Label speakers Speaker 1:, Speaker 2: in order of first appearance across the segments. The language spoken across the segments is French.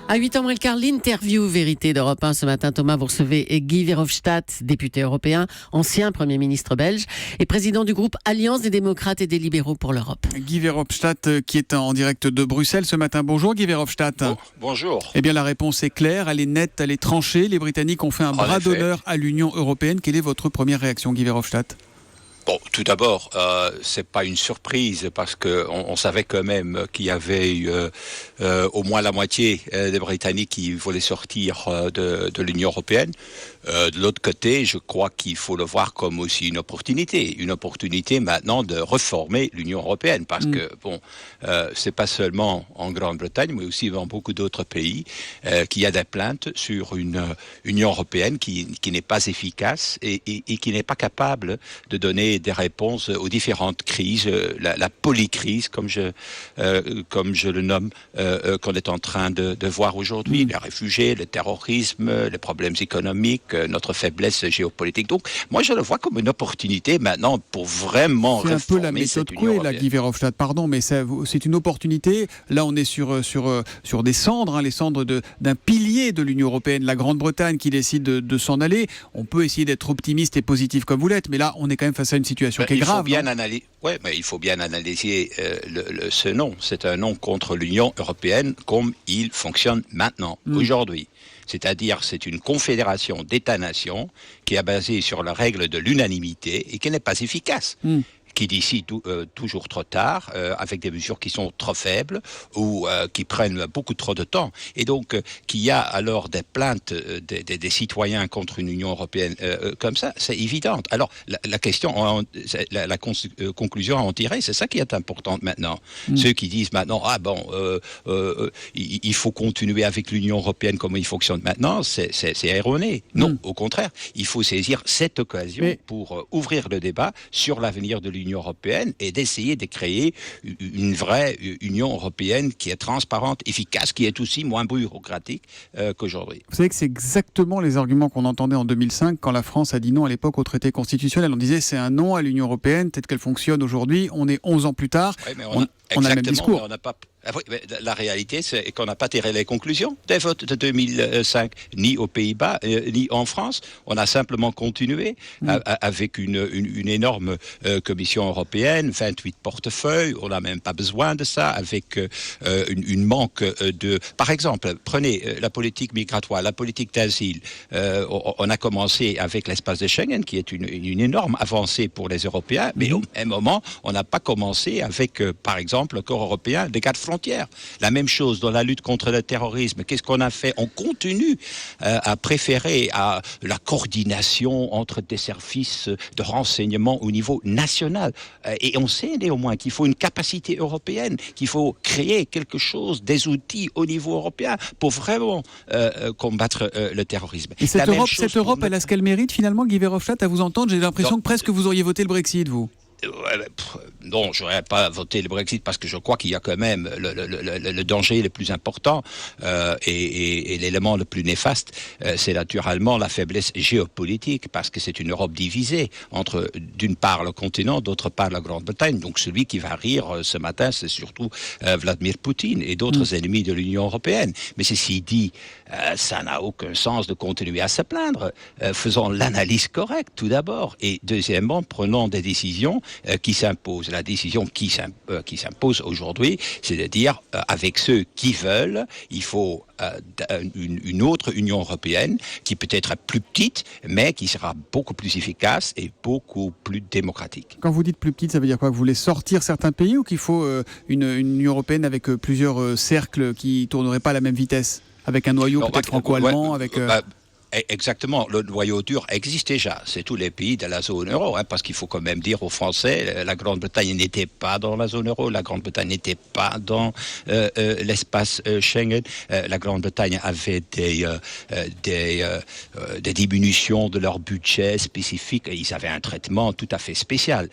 Speaker 1: À 8h moins le quart, l'interview vérité d'Europe 1 ce matin. Thomas, vous recevez Guy Verhofstadt, député européen, ancien Premier ministre belge et président du groupe Alliance des démocrates et des libéraux pour l'Europe.
Speaker 2: Guy Verhofstadt qui est en direct de Bruxelles ce matin. Bonjour Guy Verhofstadt.
Speaker 3: Bonjour.
Speaker 2: Eh bien la réponse est claire, elle est nette, elle est tranchée. Les Britanniques ont fait un bras d'honneur à l'Union européenne. Quelle est votre première réaction, Guy Verhofstadt ?
Speaker 3: Bon, tout d'abord, c'est pas une surprise parce que on savait quand même qu'il y avait eu au moins la moitié des Britanniques qui voulaient sortir de l'Union européenne. De l'autre côté, je crois qu'il faut le voir comme aussi une opportunité maintenant de reformer l'Union européenne parce que bon, c'est pas seulement en Grande-Bretagne, mais aussi dans beaucoup d'autres pays qu'il y a des plaintes sur une Union européenne qui n'est pas efficace et qui n'est pas capable de donner des réponses aux différentes crises, la polycrise comme je le nomme, qu'on est en train de voir aujourd'hui, les réfugiés, le terrorisme, les problèmes économiques, notre faiblesse géopolitique. Donc, moi, je le vois comme une opportunité maintenant pour vraiment réformer cette Union européenne. C'est un peu la méthode Coué,
Speaker 2: là, Guy Verhofstadt, pardon, mais c'est une opportunité. Là, on est sur des cendres, les cendres d'un pilier de l'Union européenne, la Grande-Bretagne qui décide de s'en aller. On peut essayer d'être optimiste et positif comme vous l'êtes, mais là, on est quand même face à une situation qui est grave.
Speaker 3: Mais il faut bien analyser ce nom. C'est un nom contre l'Union européenne comme il fonctionne maintenant, aujourd'hui. C'est-à-dire, c'est une confédération d'États-nations qui est basée sur la règle de l'unanimité et qui n'est pas efficace. Qui décide toujours trop tard, avec des mesures qui sont trop faibles ou qui prennent beaucoup trop de temps. Et donc, qu'il y a alors des plaintes des citoyens contre une Union européenne comme ça, c'est évident. Alors, la question, la conclusion à en tirer, c'est ça qui est important maintenant. Ceux qui disent maintenant, il faut continuer avec l'Union européenne comme il fonctionne maintenant, c'est erroné. Non, au contraire, il faut saisir cette occasion pour ouvrir le débat sur l'avenir de l'Union européenne et d'essayer de créer une vraie Union européenne qui est transparente, efficace, qui est aussi moins bureaucratique qu'aujourd'hui.
Speaker 2: Vous savez que c'est exactement les arguments qu'on entendait en 2005 quand la France a dit non à l'époque au traité constitutionnel. On disait c'est un non à l'Union européenne, peut-être qu'elle fonctionne aujourd'hui, on est 11 ans plus tard, on a le même discours.
Speaker 3: On n'a pas... La réalité, c'est qu'on n'a pas tiré les conclusions des votes de 2005, ni aux Pays-Bas, ni en France. On a simplement continué avec une énorme Commission européenne, 28 portefeuilles. On n'a même pas besoin de ça, avec une manque de... Par exemple, prenez la politique migratoire, la politique d'asile. On a commencé avec l'espace de Schengen, qui est une énorme avancée pour les Européens, mais au même moment, on n'a pas commencé avec, par exemple, le corps européen des gardes frontières. La même chose dans la lutte contre le terrorisme. Qu'est-ce qu'on a fait ? On continue à préférer à la coordination entre des services de renseignement au niveau national. Et on sait néanmoins qu'il faut une capacité européenne, qu'il faut créer quelque chose, des outils au niveau européen pour vraiment combattre le terrorisme.
Speaker 2: Et cette Europe, elle a ce qu'elle mérite finalement, Guy Verhofstadt, à vous entendre. J'ai l'impression que presque vous auriez voté le Brexit, vous.
Speaker 3: Non, je n'aurais pas voté le Brexit parce que je crois qu'il y a quand même le danger le plus important et l'élément le plus néfaste, c'est naturellement la faiblesse géopolitique parce que c'est une Europe divisée entre d'une part le continent, d'autre part la Grande-Bretagne. Donc celui qui va rire ce matin, c'est surtout Vladimir Poutine et d'autres ennemis de l'Union européenne. Mais ceci dit, ça n'a aucun sens de continuer à se plaindre. Faisons l'analyse correcte tout d'abord et deuxièmement, prenons des décisions qui s'imposent. La décision qui s'impose aujourd'hui, c'est de dire avec ceux qui veulent, il faut une autre Union européenne qui peut être plus petite, mais qui sera beaucoup plus efficace et beaucoup plus démocratique.
Speaker 2: Quand vous dites plus petite, ça veut dire quoi ? Vous voulez sortir certains pays ou qu'il faut une Union européenne avec plusieurs cercles qui tourneraient pas à la même vitesse ? Avec un noyau peut-être franco-allemand
Speaker 3: Exactement, le noyau dur existe déjà. C'est tous les pays de la zone euro, parce qu'il faut quand même dire aux Français, la Grande-Bretagne n'était pas dans la zone euro, la Grande-Bretagne n'était pas dans l'espace Schengen. La Grande-Bretagne avait des diminutions de leur budget spécifique et ils avaient un traitement tout à fait spécial.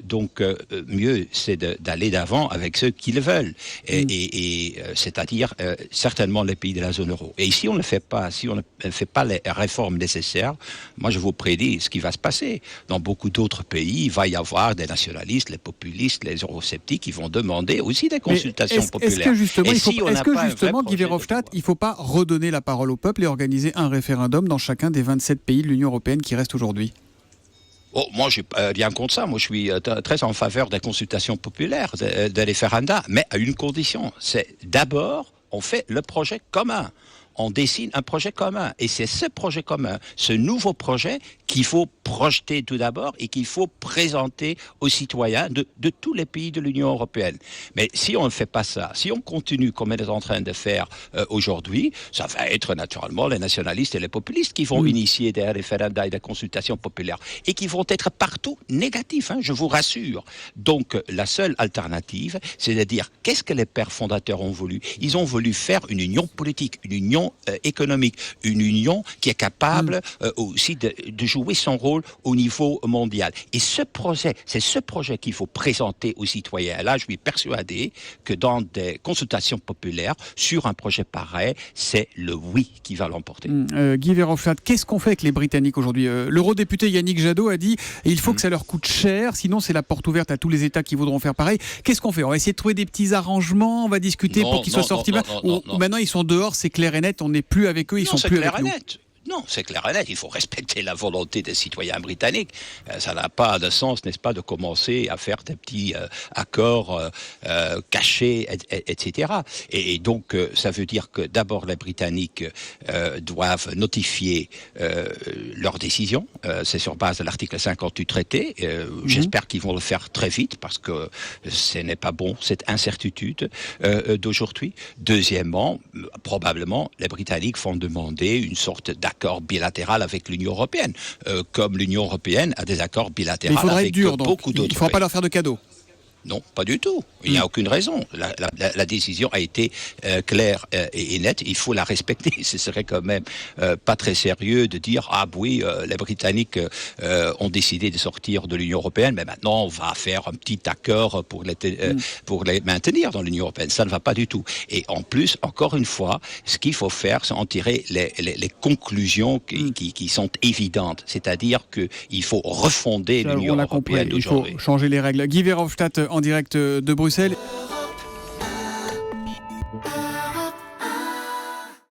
Speaker 3: Donc, mieux, c'est d'aller d'avant avec ceux qui le veulent, et c'est-à-dire certainement les pays de la zone euro. Et ici, on ne fait pas, si on ne fait pas les réformes nécessaires, moi je vous prédis ce qui va se passer. Dans beaucoup d'autres pays, il va y avoir des nationalistes, les populistes, les eurosceptiques qui vont demander aussi des consultations populaires.
Speaker 2: Est-ce que justement, Guy
Speaker 3: Verhofstadt,
Speaker 2: Verhofstadt, il ne faut pas redonner la parole au peuple et organiser un référendum dans chacun des 27 pays de l'Union européenne qui restent aujourd'hui ?
Speaker 3: Oh, moi, je n'ai rien contre ça. Moi, je suis très en faveur des consultations populaires, des référendums, mais à une condition. C'est d'abord, on fait le projet commun. On dessine un projet commun. Et c'est ce projet commun, ce nouveau projet qu'il faut projeter tout d'abord et qu'il faut présenter aux citoyens de tous les pays de l'Union européenne. Mais si on ne fait pas ça, si on continue comme on est en train de faire aujourd'hui, ça va être naturellement les nationalistes et les populistes qui vont initier des référendums et des consultations populaires et qui vont être partout négatifs, je vous rassure. Donc la seule alternative, c'est de dire qu'est-ce que les pères fondateurs ont voulu ? Ils ont voulu faire une union politique, une union économique, une union qui est capable aussi de jouer son rôle au niveau mondial. Et c'est ce projet qu'il faut présenter aux citoyens. Là, je suis persuadé que dans des consultations populaires sur un projet pareil, c'est le oui qui va l'emporter.
Speaker 2: Guy Verhofstadt, qu'est-ce qu'on fait avec les Britanniques aujourd'hui ? L'eurodéputé Yannick Jadot a dit il faut que ça leur coûte cher, sinon c'est la porte ouverte à tous les États qui voudront faire pareil. Qu'est-ce qu'on fait ? On va essayer de trouver des petits arrangements, on va discuter pour qu'ils soient sortis. Maintenant, ils sont dehors, c'est clair et net, on n'est plus avec eux, ils sont plus avec nous.
Speaker 3: Non, c'est clair et net. Il faut respecter la volonté des citoyens britanniques. Ça n'a pas de sens, n'est-ce pas, de commencer à faire des petits accords cachés, etc. Et donc, ça veut dire que d'abord, les Britanniques doivent notifier leur décision. C'est sur base de l'article 50 du traité. J'espère qu'ils vont le faire très vite parce que ce n'est pas bon, cette incertitude d'aujourd'hui. Deuxièmement, probablement, les Britanniques vont demander une sorte d'accord bilatéral avec l'Union européenne, comme l'Union européenne a des accords bilatéraux avec beaucoup d'autres pays.
Speaker 2: Il ne faudra pas leur faire de cadeaux.
Speaker 3: Non, pas du tout. Il n'y a aucune raison. La décision a été claire et nette. Il faut la respecter. Ce serait quand même pas très sérieux de dire les Britanniques ont décidé de sortir de l'Union européenne, mais maintenant on va faire un petit accord pour les maintenir dans l'Union européenne. Ça ne va pas du tout. Et en plus, encore une fois, ce qu'il faut faire, c'est en tirer les conclusions qui sont évidentes. C'est-à-dire qu'il faut refonder l'Union européenne d'aujourd'hui.
Speaker 2: Il faut changer les règles. Guy Verhofstadt en direct de Bruxelles.